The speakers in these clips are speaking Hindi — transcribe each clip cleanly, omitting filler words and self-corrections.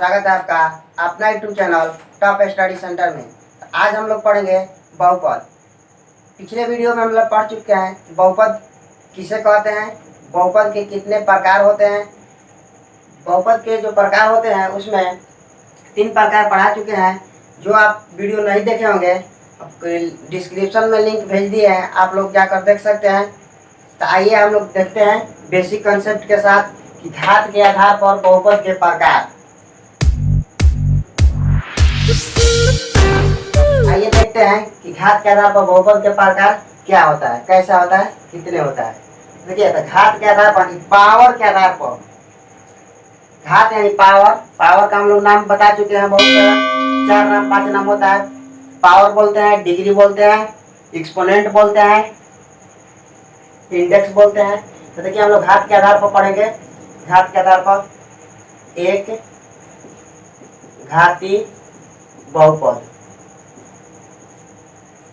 स्वागत है आपका अपना YouTube channel top study centre में। आज हम लोग पढ़ेंगे बहुपद। पिछले वीडियो में हम लोग पढ़ चुके हैं कि बहुपद किसे कहते हैं, बहुपद के कितने प्रकार होते हैं। बहुपद के जो प्रकार होते हैं उसमें 3 प्रकार पढ़ा चुके हैं। जो आप वीडियो नहीं देखे होंगे डिस्क्रिप्शन में लिंक भेज दिए हैं, आप लोग जाकर देख सकते हैं। तो आइए हम लोग देखते हैं बेसिक कंसेप्ट के साथ कि घात के आधार पर बहुपद के प्रकार। आइए देखते हैं कि घात के आधार पर बहुपद के प्रकार क्या होता है, कैसा होता है, कितने होता है। देखिए तो घात के आधार पर पावर के आधार पर, घात यानी पावर, पावर का हम लोग नाम बता चुके हैं बहुत सारा, 4 नाम 5 नाम होता है। पावर बोलते हैं, डिग्री बोलते हैं, एक्सपोनेंट बोलते हैं, इंडेक्स बोलते हैं। तो देखिए हम लोग घात के आधार पर पढ़ेंगे। घात के आधार पर एक घाती बहुपद,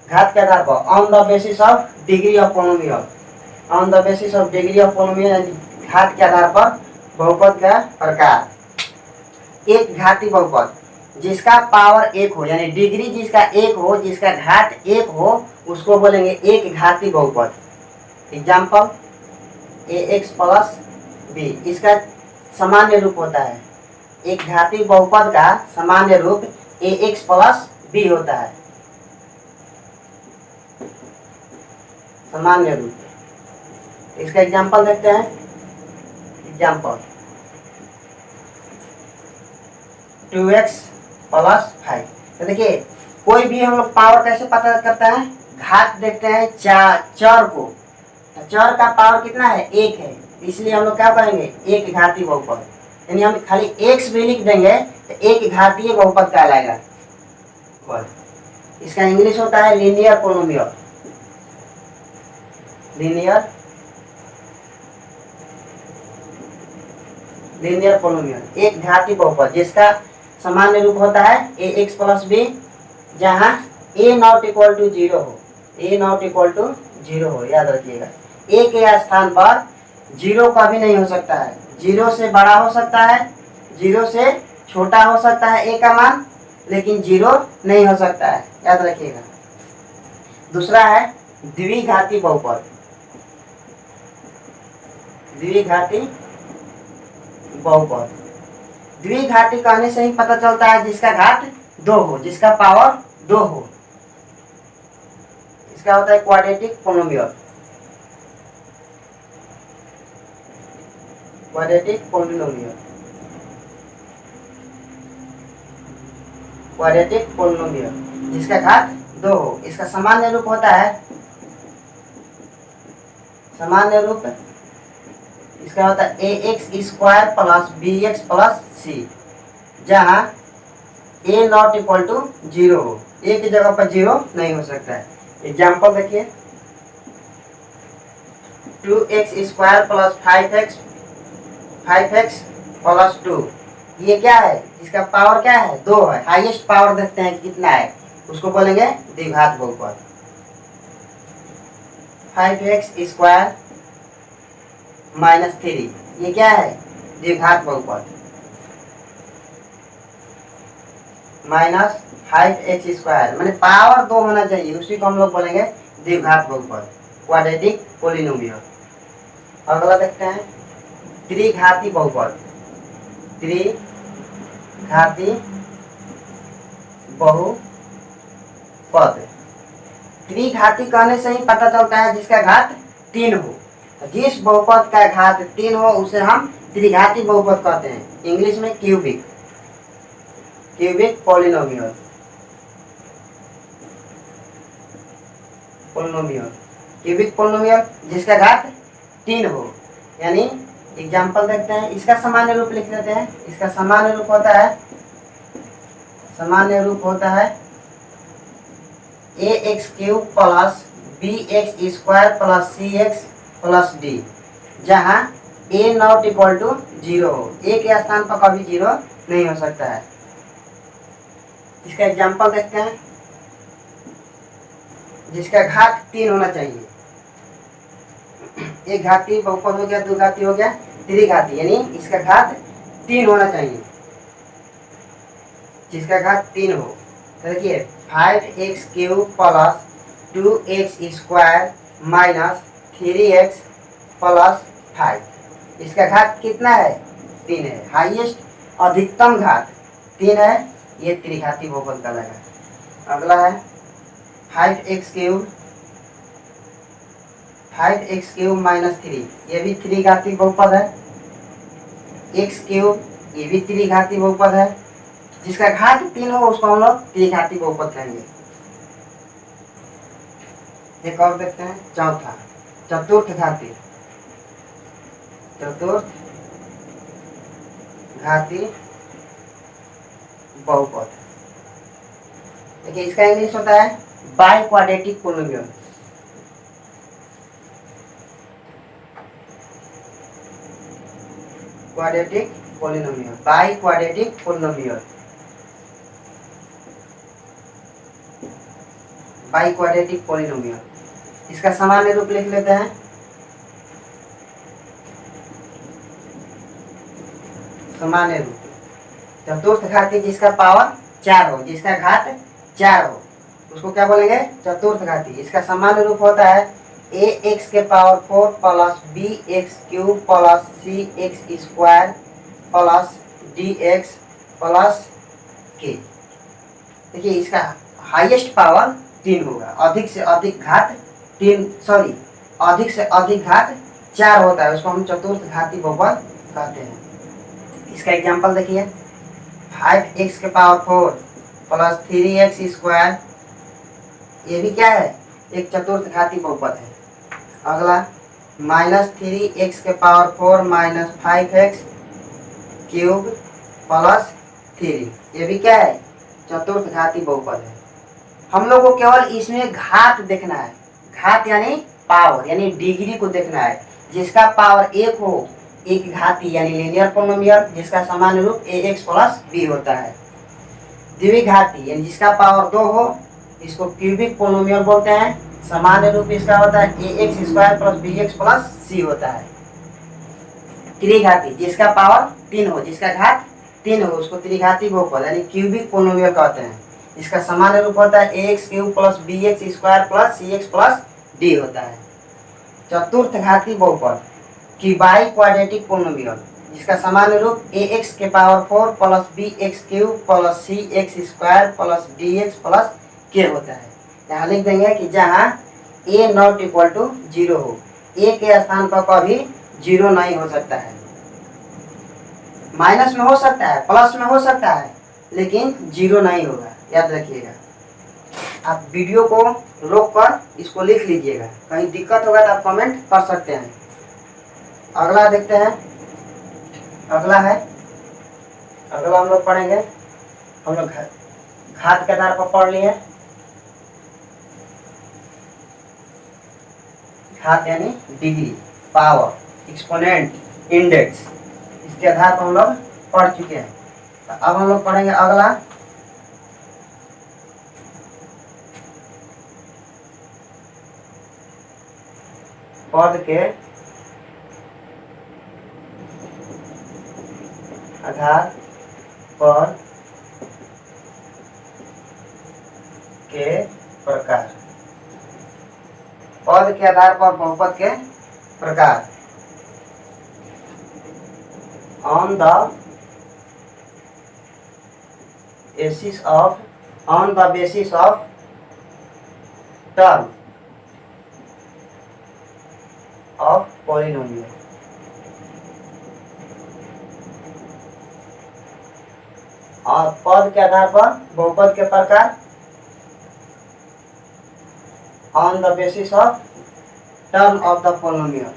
घात के आधार पर on the basis of degree of polynomial, on the basis of degree of polynomial, घात के आधार पर बहुपद का प्रकार। एक घाती बहुपद जिसका पावर 1 हो, यानी डिग्री जिसका 1 हो, जिसका घात 1 हो, उसको बोलेंगे एक घाती बहुपद। एग्जाम्पल ax प्लस b, इसका सामान्य रूप होता है। एक घाती बहुपद का सामान्य रूप ax प्लस b होता है, सामान्य रूप। इसका एग्जाम्पल देखते हैं। Example 2x plus 5। तो देखिए कोई भी हम लोग पावर कैसे पता करते हैं, घात देखते हैं चर को। चर का पावर कितना है, 1 है, इसलिए हम लोग क्या कहेंगे, एक घाती बहुपद। यानी हम खाली x भी लिख देंगे तो एक घातीय बहुपद कहलाएगा। इसका इंग्लिश होता है लीनियर पोलिनोमियल, लीनियर पोलिनोमियल। एक घाती बहुपद जिसका सामान्य रूप होता है ax प्लस b, जहाँ a नॉट इक्वल टू 0 हो, a नॉट इक्वल टू 0 हो। याद रखिएगा a के स्थान पर 0 का भी नहीं हो सकता है, 0 से बड़ा हो सकता है, 0 से छोटा हो सकता है a का मान, लेकिन 0 नहीं हो सकता है। याद रखिएगा। दूसरा है द्विघाती बहुपद। द्विघाती बहुपद, द्विघाती कहने से ही पता चलता है जिसका घात 2 हो, जिसका पावर 2 हो। इसका होता है quadratic polynomial, quadratic polynomial, quadratic polynomial जिसका घात 2 हो। इसका सामान्य रूप होता है, सामान्य रूप इसका होता है ax square plus bx plus c, जहाँ a नॉट इक्वल टू 0 हो, a की जगह पर 0 नहीं हो सकता है। एग्जाम्पल देखिए 2x square plus 5x plus 2, ये क्या है, इसका पावर क्या है, 2 है। हाईएस्ट पावर देखते हैं कितना है, उसको बोलेंगे द्विघात बहुपद। 5x स्क्वायर माइनस 3, ये क्या है, द्विघात बहुपद। माइनस 5x स्क्वायर मैंने पावर 2 होना चाहिए, उसी को हम लोग बोलेंगे द्विघात बहुपद, क्वाड्रेटिक पोलिनोमियल। अगला देखते हैं त्रिघाती बहुपद। त्रिघाती बहुपद, त्रिघाती कहने से ही पता चलता है जिसका घात 3 हो। जिस बहुपद का घात 3 हो उसे हम त्रिघाती बहुपद कहते हैं। इंग्लिश में cubic, cubic polynomial, polynomial, cubic polynomial जिसका घात 3 हो। यानी एग्जाम्पल देखते हैं, इसका सामान्य रूप लिख देते हैं। इसका सामान्य रूप होता है, सामान्य रूप होता है ax cube plus bx square plus cx plus d, जहाँ a नॉट इक्वल टू 0 हो, a के स्थान पर कभी 0 नहीं हो सकता है। इसका एग्जाम्पल देखते हैं, जिसका घात 3 होना चाहिए। एक घाती बहुपद हो गया, 2 घाती हो गया, त्रिघाती, यानी इसका घात 3 होना चाहिए। जिसका घात 3 हो। तो देखिए 5x³ plus 2x² minus 3x plus 5, इसका घात कितना है? 3 है। हाईएस्ट अधिकतम घात 3 है, ये त्रिघाती बहुपद का लगा। अगला है 5x³ माइनस 3, ये भी त्रिघाती बहुपद है। x³, ये भी त्रिघाती बहुपद है। जिसका घात 3 हो उसको हम लोग त्रिघाती बहुपद कहेंगे। एक और देखते हैं, चौथा चतुर्थ घाती बहुपद। देखिए इसका इंग्लिश होता है by quadratic polynomial. By quadratic polynomial. By quadratic polynomial, इसका सामान्य रूप लिख लेते हैं। सामान्य रूप चतुर्थ घाती जिसका पावर 4 हो, जिसका घात 4 हो, उसको क्या बोलेंगे? चतुर्थ घाती। इसका सामान्य रूप होता है ax⁴ plus bx³ plus cx² plus dx plus k। देखिए इसका हाईएस्ट पावर 3 होगा, अधिक से अधिक घात 4 होता है, उसको हम चतुर्थ घाती बहुपद कहते हैं। इसका एग्जांपल देखिए 5x⁴ प्लस 3x², ये भी क्या है? एक चतुर्थ घाती बहुपद है। अगला minus 3x⁴ minus 5x³ plus 3, ये भी क्या है? चतुर्थ घाती बहुपद है। हम लोग को केवल इसमें घात देखना है, घात यानी पावर यानी डिग्री को देखना है। जिसका पावर 1 हो एक घाती यानी लीनियर पोलिनोमियल, जिसका सामान्य रूप ax प्लस b होता है। द्विघाती यानी जिसका पावर 2 हो, इसको क्यूबिक पोलिनोमियल बोलते हैं। सामान्य रूप इसका होता है ax² plus bx plus c होता है। त्रिघाती जिसका पावर 3 हो, जिसका घात 3 हो, उसको त्रिघाती बहुपद यानी क्यूबिक पोलिनोमियल कहते हैं। इसका सामान्य रूप होता है ax³ plus bx² plus cx plus d होता है। चतुर्थ घाती बहुपद की बाई क्वाड्रेटिक पोलिनोमियल, जिसका सामान्य रूप ax⁴ plus bx³ plus cx² plus dx plus k होता है। यहाँ लिख देंगे कि जहाँ a नॉट इक्वल टू 0 हो, a के स्थान पर कभी 0 नहीं हो सकता है। माइनस में हो सकता है, प्लस में हो सकता है, लेकिन 0 नहीं होगा, याद रखिएगा। आप वीडियो को रोक कर इसको लिख लीजिएगा, कहीं दिक्कत होगा तो आप कमेंट कर सकते हैं। अगला देखते हैं, अगला हम लोग पढ़ेंगे, हम लोग घात के आधार पर पढ़ लिए। घात यानी डिग्री, पावर, एक्सपोनेंट, इंडेक्स, इसके आधार पर हम लोग पढ़ चुके हैं। तो अब हम लोग पढ़ेंगे अगला पद के आधार पर के प्रकार। पद के आधार पर बहुपद के प्रकार। On the basis of term of polynomial. और पद के आधार पर बहुपद के प्रकार on the basis of term of the polynomial.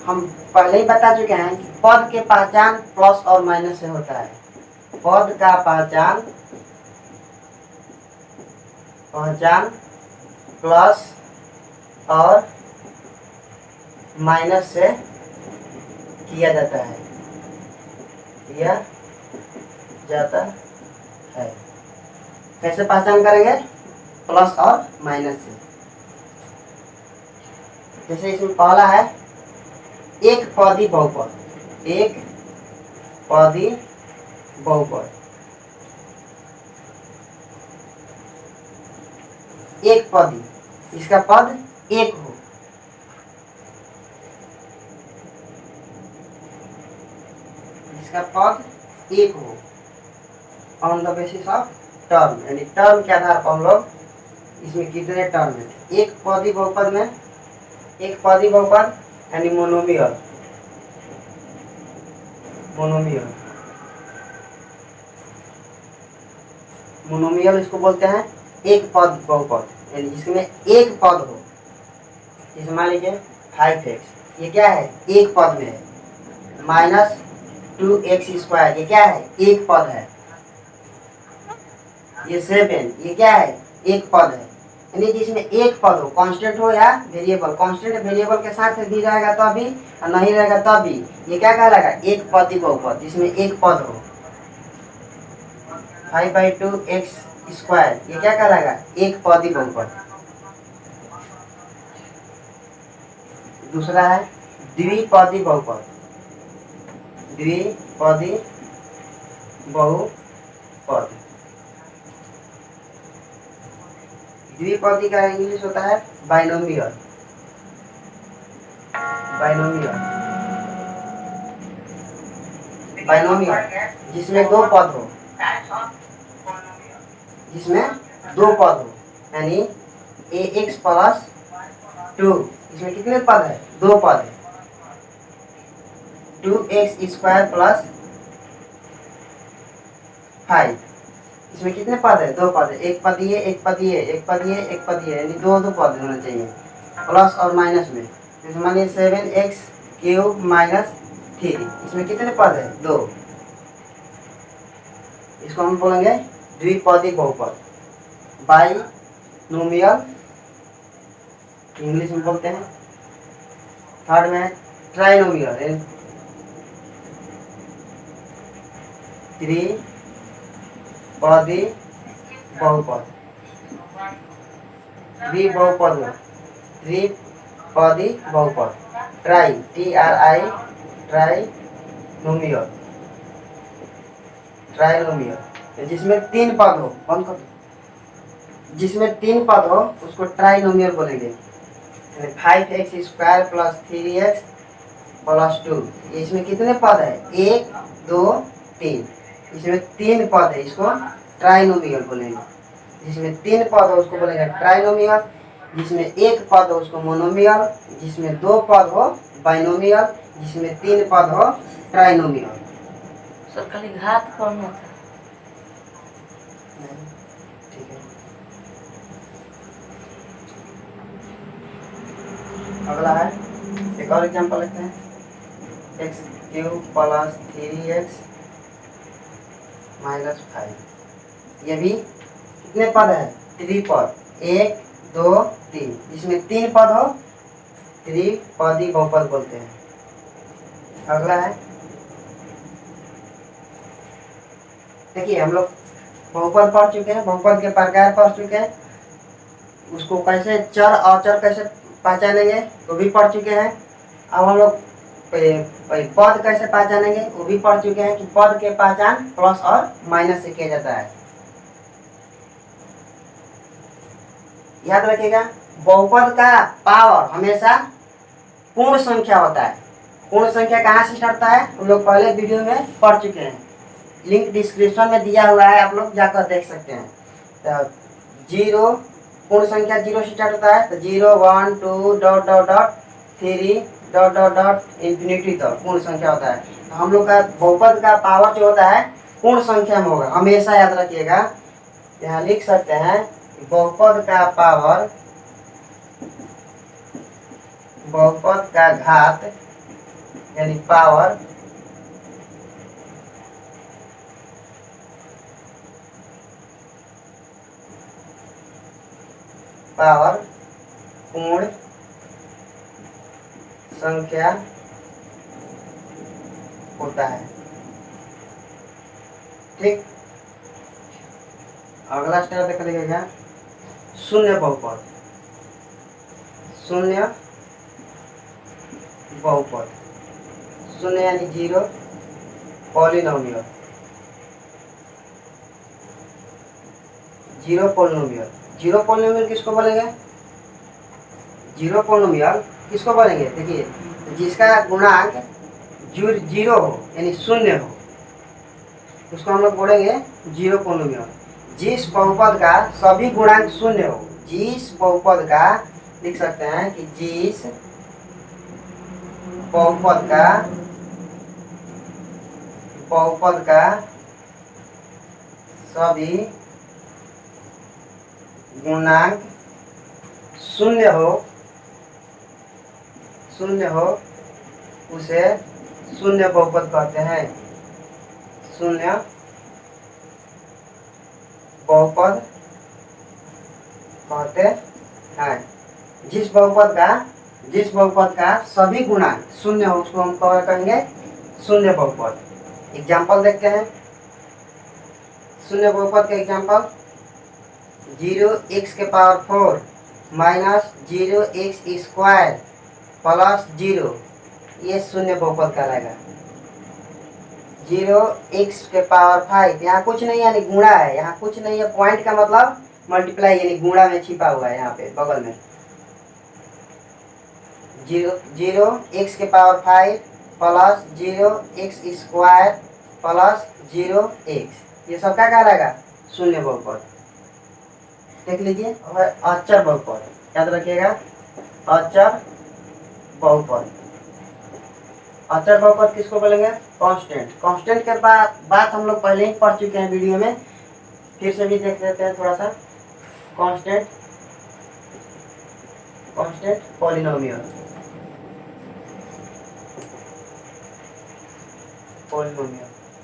हम पहले ही बता चुके हैं कि पद के पहचान प्लस और माइनस से होता है। पद का पहचान प्लस और माइनस से किया जाता है, कैसे पहचान करेंगे? प्लस और माइनस से। जैसे इसमें पहला है एक पदी बहुपद। एक पदी, इसका पद एक हो, इसका पद एक हो on the basis of term, यानी टर्म के आधार पर हम लोग इसमें कितने टर्म है, एक पदी बहुपद में, एक पदी बहुपद यानी मोनोमियल, मोनोमियल, मोनोमियल इसको बोलते हैं एक पद बहुपद, यानी जिसमें एक पद हो। जैसे मान लीजिए 5x, ये क्या है, एक पद में है, माइनस 2x², ये क्या है, एक पद है। ये 7, ये क्या है, एक पद है। यानी जिसमें एक पद हो, कांस्टेंट हो या वेरिएबल, कांस्टेंट वेरिएबल के साथ भी रहेगा तभी और नहीं रहेगा तभी, ये क्या कहलाएगा, एक पदी बहुपद, जिसमें एक पद हो। 5/2x², ये क्या कहलाएगा, एक पदी बहुपद। दूसरा है द्विपदी बहुपद, द्विपदी बहुपद। द्विपदी का इंग्लिश होता है बाइनोमियल, बाइनोमियल, बाइनोमियल जिसमें दो पद हो, जिसमें दो पद हो, यानी ax+2, इसमें कितने पद है, दो पद है। 2x² + 5, इसमें कितने पद है, दो पद है, एक पद ये, एक पद ये, एक पद ये, एक पद ये, यानी दो दो पद होना चाहिए प्लस और माइनस में। जैसे मानिए 7x³ - 3, इसमें कितने पद है, दो। इसको हम बोलेंगे द्विपदी बहुपद, बाइनोमियल इंग्लिश में बोलते हैं। थर्ड में ट्राइनोमियल, त्रिपदी बहुपद, द्विबहुपद, त्रिपदी बहुपद, TRI, ट्राइनोमियल, ट्राइनोमियल जिसमें तीन पद हो, बंद कर, जिसमें तीन पद हो उसको ट्राइनोमियल बोलेंगे। 5x² + 3x + 2, इसमें कितने पद है, 1 2 3, इसमें तीन पद है, इसको ट्राइनोमियल बोलेंगे। जिसमें तीन पद हो उसको बोलेंगे ट्राइनोमियल, जिसमें एक पद हो उसको मोनोमियल, जिसमें दो पद हो बाइनोमियल, जिसमें तीन पद हो ट्राइनोमियल। सर खाली घात पढ़ना था। ठीक है, अगला है एक और एग्जांपल लेते हैं, x³ + 3x - 5, ये भी कितने पद है, त्रिपद, 1 2 3, जिसमें तीन पद हो त्रिपदी बहुपद बोलते हैं। अगला है, देखिए हम लोग बहुपद पढ़ चुके हैं, बहुपद के प्रकार पढ़ चुके हैं, उसको कैसे चर और अचर कैसे पहचानेंगे वो भी पढ़ चुके हैं। अब हम लोग पद कैसे पहचानेंगे वो भी पढ़ चुके हैं कि पद के पहचान प्लस और माइनस से किया जाता है। याद रखिएगा, बहुपद का पावर हमेशा पूर्ण संख्या होता है। पूर्ण संख्या कहाँ से स्टार्ट होता है, हम लोग पहले वीडियो में पढ़ चुके हैं, लिंक डिस्क्रिप्शन में दिया हुआ है, आप लोग जाकर देख सकते हैं। तो 0 पूर्ण संख्या 0 से स्टार्ट होता है, तो 0 1 2 ... 3 ... इंफिनिटी तक पूर्ण संख्या होता है। तो हम लोग का बहुपद का पावर जो होता है पूर्ण संख्या में होगा, हमेशा याद रखिएगा। यहाँ लिख सकते हैं बहुपद का पावर, बहुपद का घात यानी पावर पूर्ण संख्या होता है। ठीक, अगला स्टेप देख लीजिएगा, शून्य बहुपद। शून्य बहुपद, शून्य यानी 0, पॉलिनोमियल, 0 पॉलिनोमियल, जीरो पोलिनोमियल किसको बोलेंगे? जीरो पोलिनोमियल किसको बोलेंगे? देखिए, जिसका गुणांक जीरो हो यानी शून्य हो उसको हम लोग बोलेंगे जीरो पोलिनोमियल। जिस बहुपद का सभी गुणांक शून्य हो, जिस बहुपद का लिख सकते हैं कि जिस बहुपद का सभी गुणांक शून्य हो उसे शून्य बहुपद कहते हैं। शून्य बहुपद कहते हैं। जिस बहुपद का सभी गुणांक शून्य हो उसको हम कहेंगे शून्य बहुपद। एग्जाम्पल देखते हैं शून्य बहुपद का example, 0x⁴ minus 0x² plus 0, ये शून्य बहुपद कहलाएगा। 0x⁵ यहाँ कुछ नहीं यानी गुणा है, यहाँ कुछ नहीं है, पॉइंट का मतलब मल्टीप्लाई यानी गुणा में छिपा हुआ है यहाँ पे बगल में। 0x⁵ plus 0x² plus 0x, ये सब क्या कहलाएगा? शून्य बहुपद। देख लीजिए। और अचर बहुपद याद रखिएगा, अचर बहुपद। अचर बहुपद किसको बोलेंगे? कांस्टेंट। कांस्टेंट के बात हम लोग पहले ही पढ़ चुके हैं वीडियो में, फिर से भी देख लेते हैं थोड़ा सा। Constant polynomial.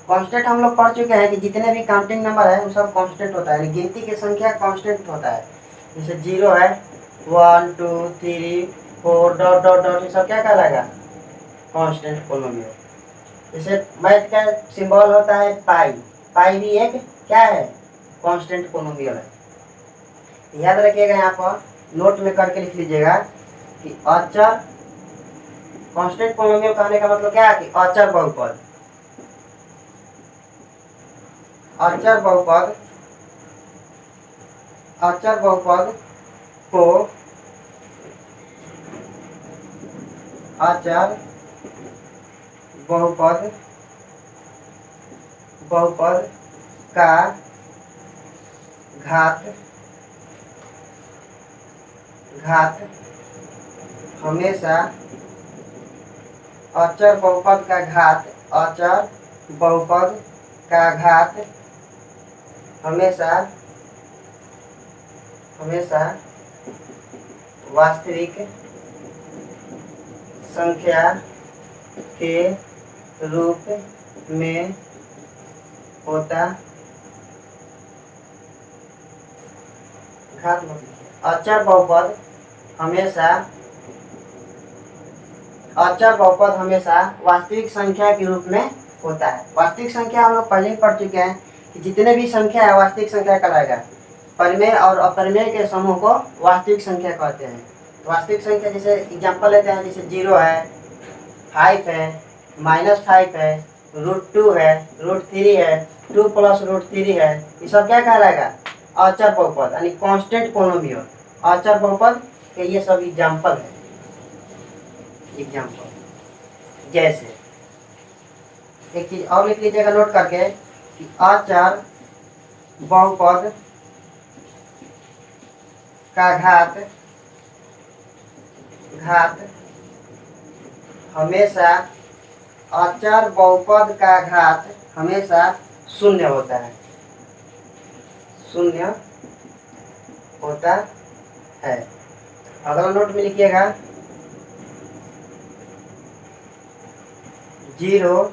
कांस्टेंट हम लोग पढ़ चुके हैं कि जितने भी काउंटिंग नंबर है वो सब कांस्टेंट होता है, गिनती की संख्या कांस्टेंट होता है। जैसे 0 है, 1 2 3 4 डॉट डॉट डॉट, ये सब क्या कहलाएगा? Constant polynomial. जैसे मैथ का सिंबल होता है पाई, पाई भी एक क्या है? कांस्टेंट पॉलिनोमियल है। याद रखिएगा, यहाँ पर नोट में करके लिख लीजिएगा कि अचर कांस्टेंट पॉलिनोमियल कहने का मतलब क्या है कि अचर बहुपद। अचर बहुपद को अचर बहुपद का घात हमेशा अचर बहुपद का घात हमेशा वास्तविक संख्या के रूप में होता। घात अचर बहुपद हमेशा वास्तविक संख्या के रूप में होता है। वास्तविक संख्या हम लोग पहले ही पढ़ चुके हैं कि जितने भी संख्या है वास्तविक संख्या कहलाएगा। परिमेय और अपरिमेय के समूह को वास्तविक संख्या कहते हैं। वास्तविक संख्या जैसे एग्जांपल लेते हैं, जैसे 0 है, 5 है, -5 है, √2 है, √3 है, 2 + √3 है, ये सब क्या कहलाएगा? अचर बहुपद यानी कांस्टेंट पॉलिनोमियल। अचर बहुपद के ये सब एग्जांपल है। जैसे एक चीज और लिख लीजिएगा नोट करके कि अचर बहुपद का घात हमेशा अचर बहुपद का घात हमेशा शून्य होता है। अगला नोट में लिखिएगा 0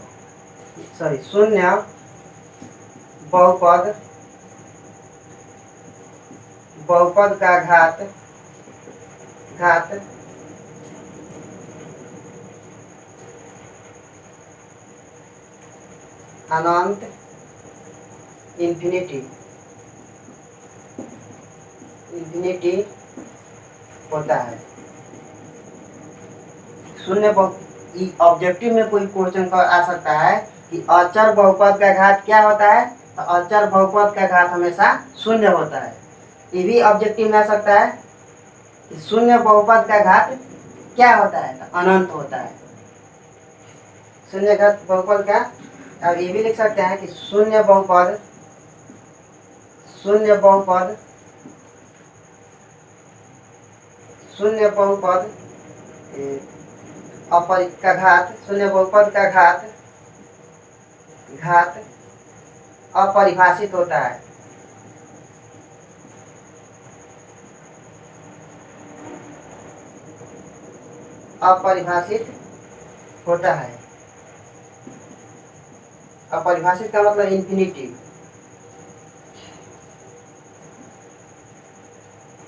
बहुपद का घात अनंत इंफिनिटी होता है। शून्य ऑब्जेक्टिव में कोई क्वेश्चन आ सकता है कि अचर बहुपद का घात क्या होता है? तो अचर बहुपद का घात हमेशा शून्य होता है। ये भी ऑब्जेक्टिव में आ सकता है कि शून्य बहुपद का घात क्या होता है, तो अनंत होता है। शून्य घात बहुपद का, अब ये भी लिख सकते हैं कि शून्य बहुपद शून्य बहुपद शून्य बहुपद का घात, शून्य बहुपद का घात अपरिभाषित होता है। अपरिभाषित होता है। अपरिभाषित का मतलब इंफिनिटिव।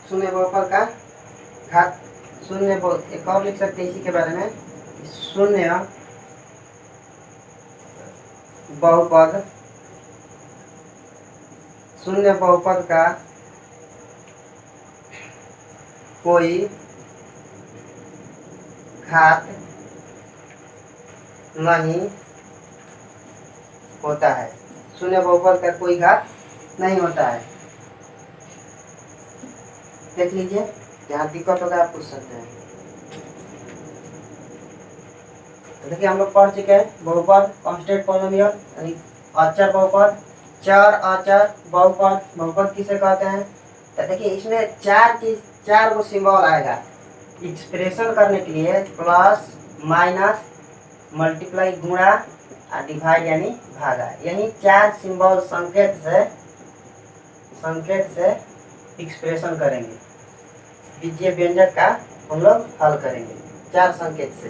शून्य बहुपद का घात, एक और लिख सकते हैं इसी के बारे में, शून्य बहुपद का कोई घात नहीं होता है। शून्य बहुपद का कोई घात नहीं होता है। देख लीजिए, जहाँ दिक्कत होगा आप पूछ सकते हैं। तो देखिए हम लोग पढ़ चुके हैं बहुपद, कांस्टेंट पॉलिनोमियल यानी अचर बहुपद, चर अचर बहुपद। बहुपद किसे कहते हैं? तो देखिए इसमें चार वो सिंबल आएगा एक्सप्रेशन करने के लिए, प्लस माइनस मल्टीप्लाई गुणा और डिवाइड यानी भागा। यही चार सिंबल संकेत से एक्सप्रेशन करेंगे। बीजीय व्यंजक का हम लोग हल करेंगे चार संकेत से।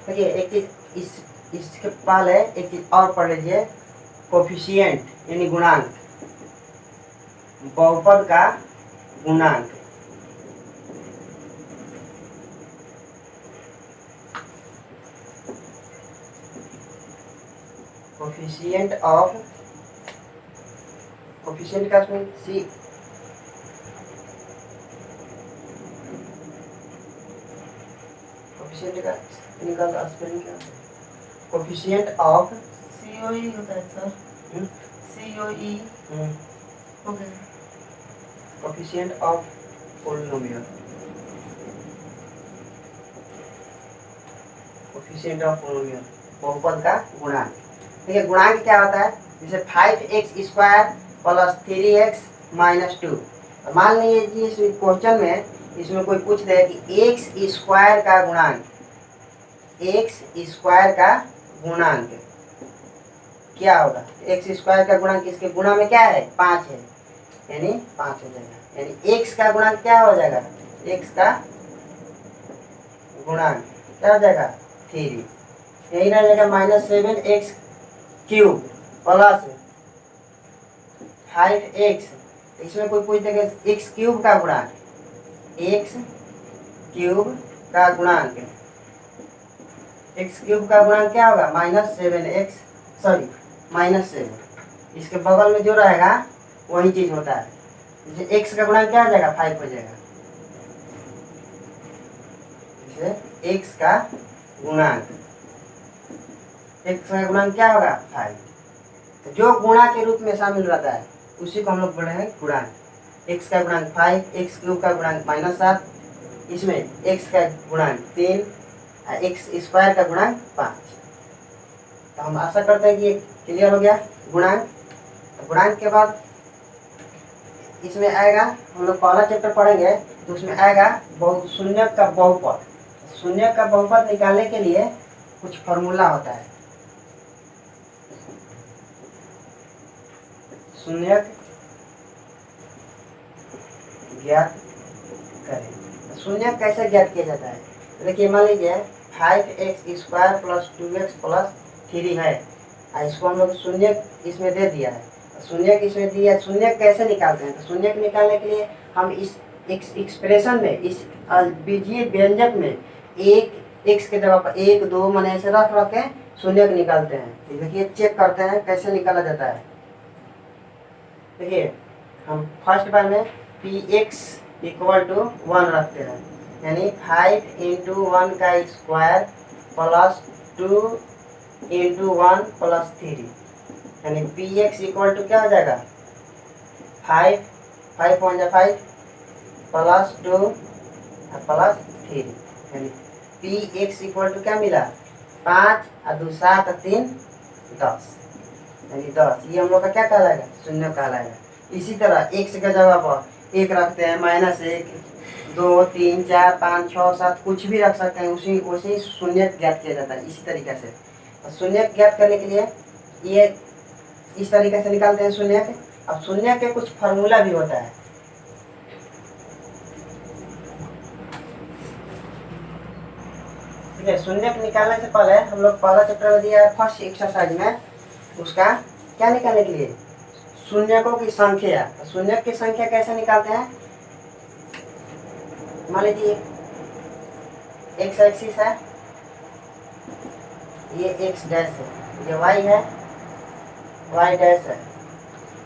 देखिए एक चीज इसके पहले एक चीज और पढ़ लीजिए, कोफिशिएंट यानी गुणांक, बहुपद का गुणांक। कोफिशिएंट का सी कोफिशिएंट ऑफ COE होता है सर, COE हो गया। Coefficient of polynomial, coefficient of polynomial बहुपद का गुणांक। देखिए गुणांक क्या होता है? जैसे 5x² प्लस 3x माइनस 2। मान लीजिए कि इस क्वेश्चन में इसमें कोई पूछ दे कि x² का गुणांक, x² का गुणांक क्या होगा? x² का गुणांक इसके गुणा में क्या है? 5 है, यानी 5 हो जाएगा। यानी x का गुणांक क्या हो जाएगा? x का गुणांक क्या हो जाएगा? 3। यही रह जाएगा -7x³ प्लस 5x। इसमें कोई पूछ देगा x³ का गुणांक, x³ का गुणांक, x³ का गुणांक क्या होगा? -7। इसके बगल में जो रहेगा वही चीज होता है। जैसे x का गुणांक क्या हो जाएगा? 5 हो जाएगा। जैसे x का गुणांक क्या होगा? 5। तो जो गुणा के रूप में शामिल रहता है उसी को हम लोग पढ़े हैं गुणांक। x का गुणांक 5, x³ का गुणांक -7, इसमें x का गुणांक 3, x² का गुणांक 5। तो हम आशा करते हैं कि ये क्लियर हो गया गुणांक। तो गुणांक के बाद इसमें आएगा, हम लोग पहला चैप्टर पढ़ेंगे तो उसमें आएगा शून्य का बहुपद। शून्य का बहुपद निकालने के लिए कुछ फॉर्मूला होता है। शून्यक ज्ञात करें। शून्यक कैसे ज्ञात किया जाता है? देखिए मान लीजिए 5x² प्लस 2x प्लस 3 है, इसको हम लोग शून्यक इसमें दे दिया है। शून्यक इसमें दिया, शून्यक कैसे निकालते हैं? तो शून्यक निकालने के लिए हम इस एक्सप्रेशन में, इस बीजीय व्यंजक में एक x के जगह पर 1 2 मैंने ऐसे रख के शून्यक निकालते हैं। देखिए चेक करते हैं कैसे निकाला जाता है। देखिए हम फर्स्ट बार में px = 1 रखते हैं, यानी 5 × 1 का स्क्वायर प्लस 2 × 1 प्लस 3, यानी px = क्या हो जाएगा? 5 5 वन जा 5 प्लस 2 प्लस 3 यानी पी एक्स इक्वल टू क्या मिला 5 और 2 7 और 3 10 यानी 10। ये हम लोग का क्या कहलाएगा शून्य कहलाएगा। इसी तरह एक्स का जगह पर एक रखते हैं -1 2 3 4 5 6 7 कुछ भी रख सकते हैं, उसी उसी शून्य ज्ञात किया जाता है इसी तरीके से। और शून्य ज्ञात करने के लिए ये इस तरीके से निकालते हैं शून्य के। अब शून्य के कुछ फार्मूला भी होता है। ठीक है, शून्य निकालने से पहले हम लोग पहला चैप्टर में दिया है फर्स्ट एक्सरसाइज में, उसका क्या निकालने के लिए शून्यकों की संख्या। तो शून्य की संख्या कैसे निकालते हैं, मान लीजिए एक्स एक्सिस है, ये एक्स डैश है, ये वाई है, वाई डैश है।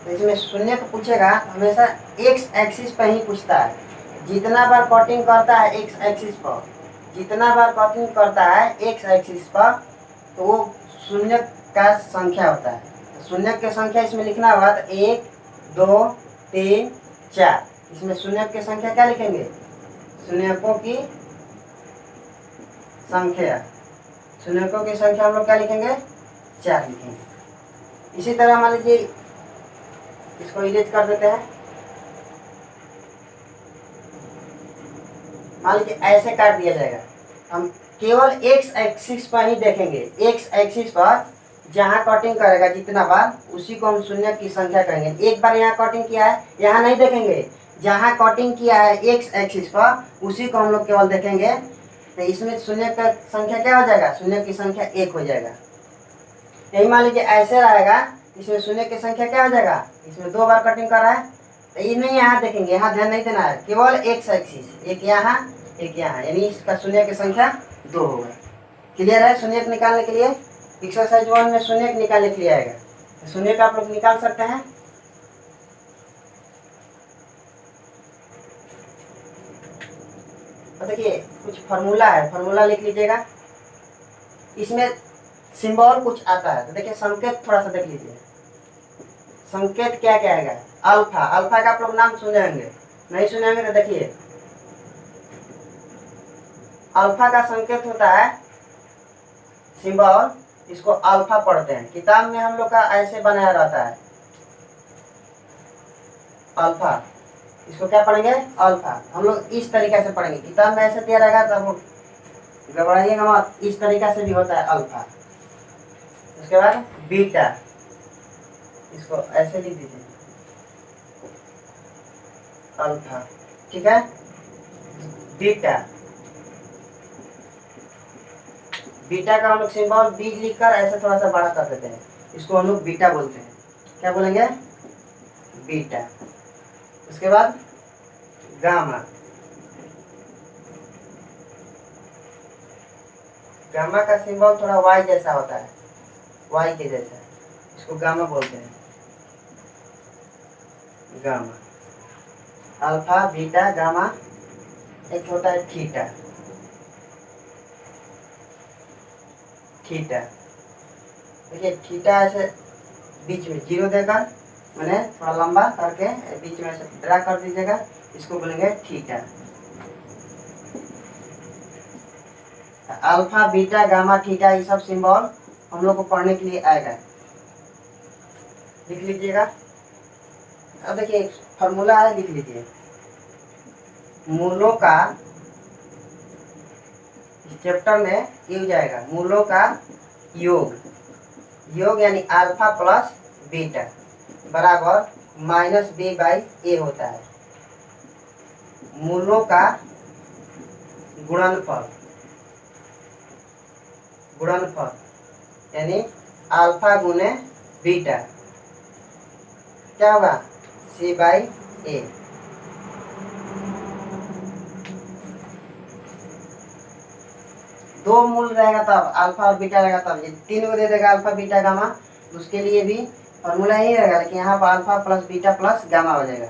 तो इसमें शून्य को पूछेगा हमेशा एक्स एक्सिस पर ही पूछता है। जितना बार कटिंग करता है एक्स एक्सिस पर, जितना बार कटिंग करता है एक्स एक्सिस पर, तो वो शून्य का संख्या होता है। तो शून्य की संख्या इसमें लिखना होगा तो 1 2 3 4। इसमें शून्य की संख्या क्या लिखेंगे, शून्यकों की संख्या, शून्यकों की संख्या हम लोग क्या लिखेंगे 4 लिखेंगे। इसी तरह मान लीजिए इसको इरेज कर देते हैं, मान लीजिए ऐसे काट दिया जाएगा। हम केवल एक्स एक्सिस पर ही देखेंगे, एक्स एक्सिस पर जहाँ कटिंग करेगा जितना बार उसी को हम शून्य की संख्या कहेंगे। एक बार यहाँ कटिंग किया है यहाँ नहीं देखेंगे, जहाँ कटिंग किया है एक्स एक्सिस पर उसी को हम लोग केवल देखेंगे। तो इसमें शून्य का संख्या क्या हो जाएगा, शून्य की संख्या 1 हो जाएगा। यही मान लीजिए ऐसे रहेगा, इसमें शून्य की संख्या क्या हो जाएगा, इसमें 2 बार कटिंग कर रहा है तो ये नहीं यहाँ देखेंगे, यहाँ ध्यान नहीं देना है, केवल एक्स एक्सिस, एक यहाँ एक यहाँ, यानी इसका शून्य की संख्या 2 होगा। क्लियर है। शून्य निकालने के लिए एक्सरसाइज 1 में शून्य निकालने के लिए आएगा, तो शून्य का आप लोग निकाल सकते हैं। और देखिए कुछ फार्मूला है, फार्मूला लिख लीजिएगा। इसमें सिंबल कुछ आता है, तो देखिए संकेत थोड़ा सा देख लीजिए। संकेत क्या क्या आएगा, अल्फा, अल्फा का आप लोग नाम सुने होंगे, नहीं सुने होंगे तो देखिए अल्फा का संकेत होता है सिंबल, इसको अल्फा पढ़ते हैं। किताब में हम लोग का ऐसे बनाया रहता है अल्फा, इसको क्या पढ़ेंगे अल्फा। हम लोग इस तरीके से पढ़ेंगे, किताब में ऐसे दिया रहेगा तब घबराइएगा मत, इस तरीके से भी होता है अल्फा। उसके बाद बीटा, इसको ऐसे लिख दीजिए अल्फा, ठीक है। बीटा, बीटा का हम लोग सिंबल बी लिखकर ऐसे थोड़ा सा बड़ा कर देते हैं, इसको हम लोग बीटा बोलते हैं। क्या बोलेंगे बीटा। उसके बाद गामा, गामा का सिंबल थोड़ा वाई जैसा होता है, वाई के जैसा, इसको गामा बोलते हैं, गामा। अल्फा बीटा गामा, एक होता है थीटा, थीटा। देखिए थीटा ऐसे बीच में 0 देकर मैंने थोड़ा लंबा करके बीच में ऐसे ड्रा कर दीजिएगा, इसको बोलेंगे theta. Alpha beta gamma theta ये सब सिंबल हम लोग को पढ़ने के लिए आएगा, लिख लीजिएगा। अब देखिए फार्मूला है, लिख लीजिए। मूलों का, इस चैप्टर में ये हो जाएगा मूलों का योग, योग यानी अल्फा प्लस बीटा बराबर -b/a होता है। मूलों का गुणनफल, गुणनफल यानी अल्फा गुने बीटा क्या होगा c/a। दो मूल रहेगा तब अल्फा और बीटा रहेगा, तब ये 3 को दे देगा अल्फा बीटा गामा, उसके लिए भी फॉर्मूला ही रहेगा, लेकिन यहाँ पर alpha plus beta plus gamma हो जाएगा।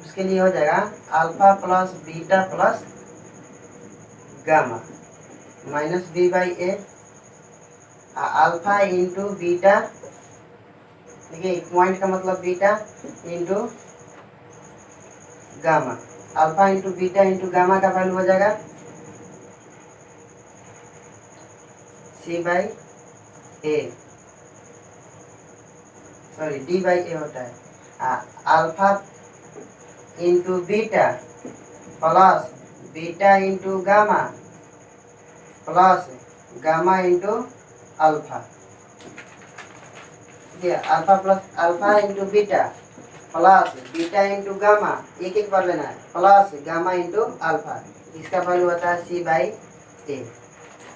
उसके लिए हो जाएगा alpha plus beta plus gamma -b/a, alpha into beta, देखिए पॉइंट का मतलब beta into gamma. Alpha into beta into gamma का वैल्यू हो जाएगा c by a, sorry d by a होता है। Alpha into beta plus beta into gamma plus gamma into alpha. Alpha plus alpha into beta plus beta into gamma, एक एक बार लेना है, प्लस गामा इंटू अल्फा। इसका वैल्यू होता है सी बाई ए।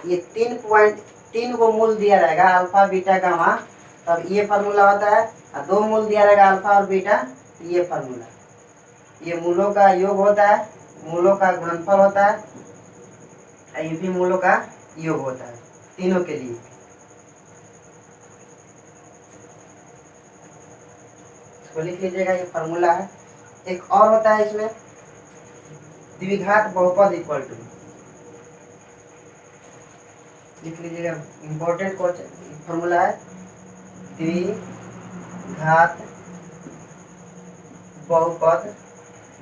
ये 3 को मूल दिया रहेगा अल्फा बीटा गामा, तब ये फार्मूला होता है। और 2 मूल दिया रहेगा अल्फा और बीटा, ये फार्मूला। ये मूलों का योग होता है, मूलों का गुणनफल होता है, ये भी मूलों का योग होता है तीनों के लिए। इसको लिख लीजिएगा, ये फार्मूला है। एक और होता है इसमें द्विघात बहुपद इक्वल टू, लिख लीजिएगा, इंपॉर्टेंट फार्मूला है द्विघात बहुपद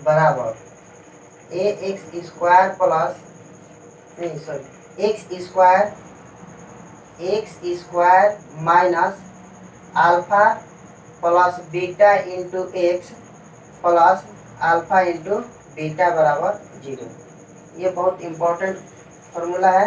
बराबर ए एक्स स्क्वायर प्लस, नहीं sorry, x square minus alpha plus beta into x plus alpha into beta बराबर 0। ये बहुत इम्पोर्टेंट फार्मूला है।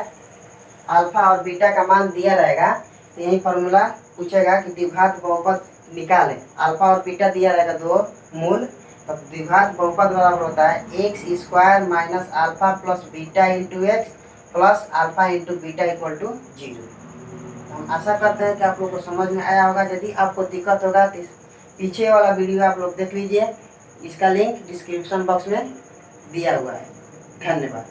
अल्फा और बीटा का मान दिया रहेगा, तो यही फार्मूला पूछेगा कि द्विघात बहुपद निकालें। अल्फा और बीटा दिया रहेगा 2 मूल, तब द्विघात बहुपद बराबर होता है x square minus alpha plus beta into x plus alpha into beta equal to 0। हम आशा करते हैं कि आप लोग को समझ में आया होगा। यदि आपको दिक्कत होगा तो पीछे वाला वीडियो आप लोग देख लीजिए, इसका लिंक डिस्क्रिप्शन बॉक्स में दिया हुआ है। धन्यवाद।